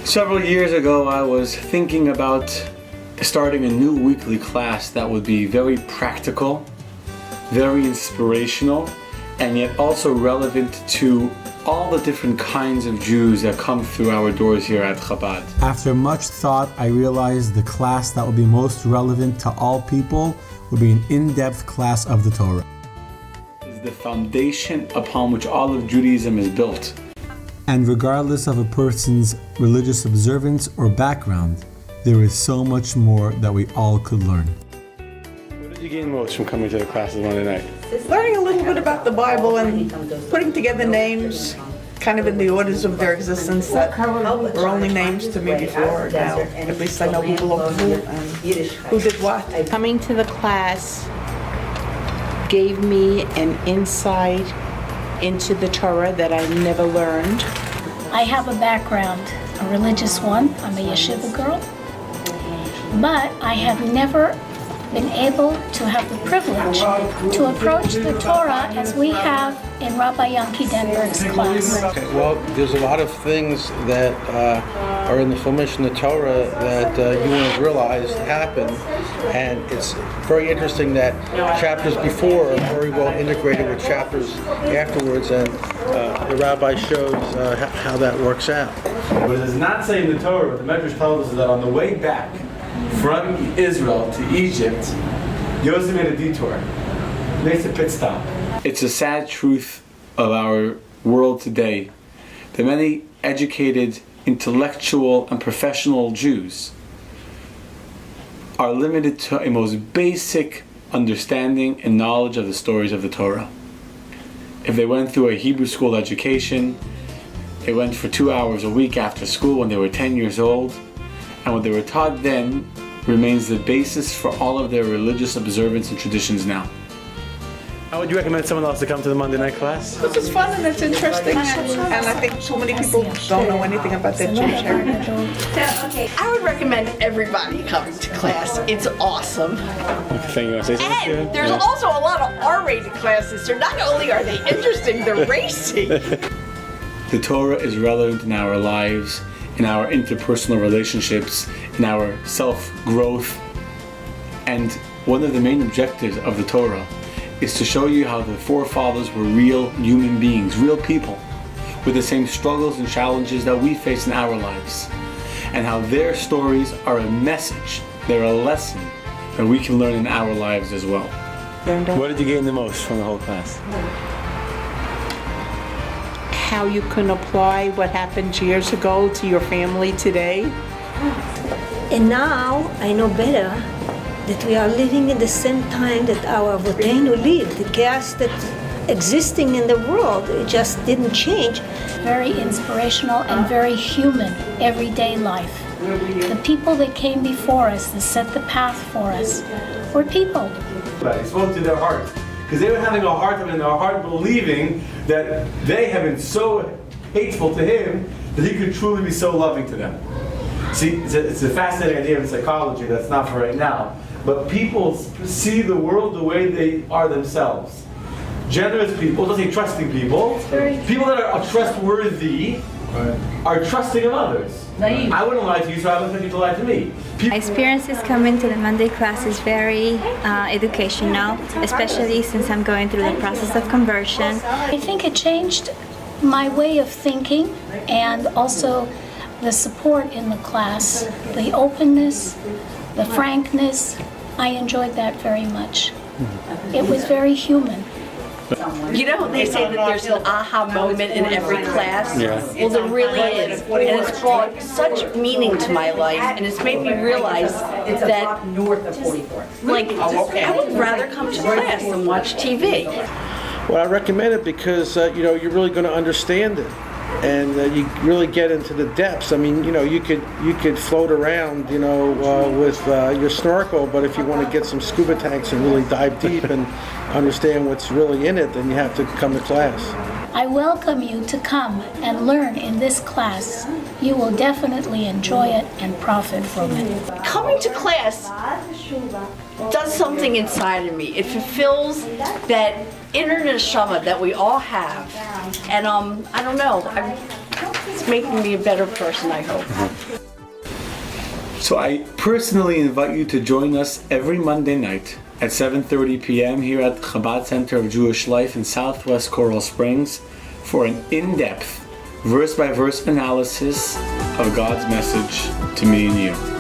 Several years ago, I was thinking about starting a new weekly class that would be very practical, very inspirational, and yet also relevant to all the different kinds of Jews that come through our doors here at Chabad. After much thought, I realized the class that would be most relevant to all people would be an in-depth class of the Torah. It's the foundation upon which all of Judaism is built. And regardless of a person's religious observance or background, there is so much more that we all could learn. What did you gain most from coming to the classes Monday night? Learning a little bit about the Bible and putting together names kind of in the orders of their existence that were only names to me before. Now at least I know who belonged to who and who did what. Coming to the class gave me an insight into the Torah that I never learned. I have a background, a religious one. I'm a yeshiva girl. But I have never been able to have the privilege to approach the Torah as we have in Rabbi Yanki Denberg's class. Okay, well, there's a lot of things that are in the formation of the Torah that you won't realize happen, and it's very interesting that chapters before are very well integrated with chapters afterwards, and the rabbi shows how that works out. What it does not say in the Torah, what the Medrash tells us is that on the way back from Israel to Egypt, Yosef made a detour. He makes a pit stop. It's a sad truth of our world today that many educated, intellectual, and professional Jews are limited to a most basic understanding and knowledge of the stories of the Torah. If they went through a Hebrew school education, they went for 2 hours a week after school when they were 10 years old, and what they were taught then remains the basis for all of their religious observance and traditions now. How would you recommend someone else to come to the Monday night class? This is fun and it's interesting, and I think so many people don't know anything about their Jewish heritage. I would recommend everybody coming to class. It's awesome. And there's also a lot of R-rated classes, so not only are they interesting, they're racy. The Torah is relevant in our lives, in our interpersonal relationships, in our self-growth. And one of the main objectives of the Torah is to show you how the forefathers were real human beings, real people, with the same struggles and challenges that we face in our lives, and how their stories are a message, they're a lesson that we can learn in our lives as well. What did you gain the most from the whole class? How you can apply what happened years ago to your family today. And now I know better that we are living in the same time that our Avotenu lived. The chaos that's existing in the world, it just didn't change. Very inspirational and very human, everyday life. The people that came before us, that set the path for us, were people. He spoke to their heart, because they were having a hard time in their heart believing that they have been so hateful to him that he could truly be so loving to them. See, it's a fascinating idea in psychology that's not for right now, but people see the world the way they are themselves. Generous people, don't say trusting people, people that are trustworthy are trusting of others. I wouldn't lie to you, so I wouldn't expect you to lie to me. My experiences coming to the Monday class is very educational, especially since I'm going through the process of conversion. I think it changed my way of thinking, and also the support in the class, the openness, the frankness. I enjoyed that very much. It was very human. You know, they say that there's an aha moment in every class. Yeah. Well, there really is. And it's brought such meaning to my life, and it's made me realize that, like, I would rather come to class than watch TV. Well, I recommend it because, you're really going to understand it. And you really get into the depths. I mean, you could float around, with your snorkel, but if you want to get some scuba tanks and really dive deep and understand what's really in it, then you have to come to class. I welcome you to come and learn in this class. You will definitely enjoy it and profit from it. Coming to class does something inside of me. It fulfills that inner neshama that we all have. And I don't know, it's making me a better person, I hope. So I personally invite you to join us every Monday night at 7:30 p.m. here at the Chabad Center of Jewish Life in Southwest Coral Springs for an in-depth, verse-by-verse analysis of God's message to me and you.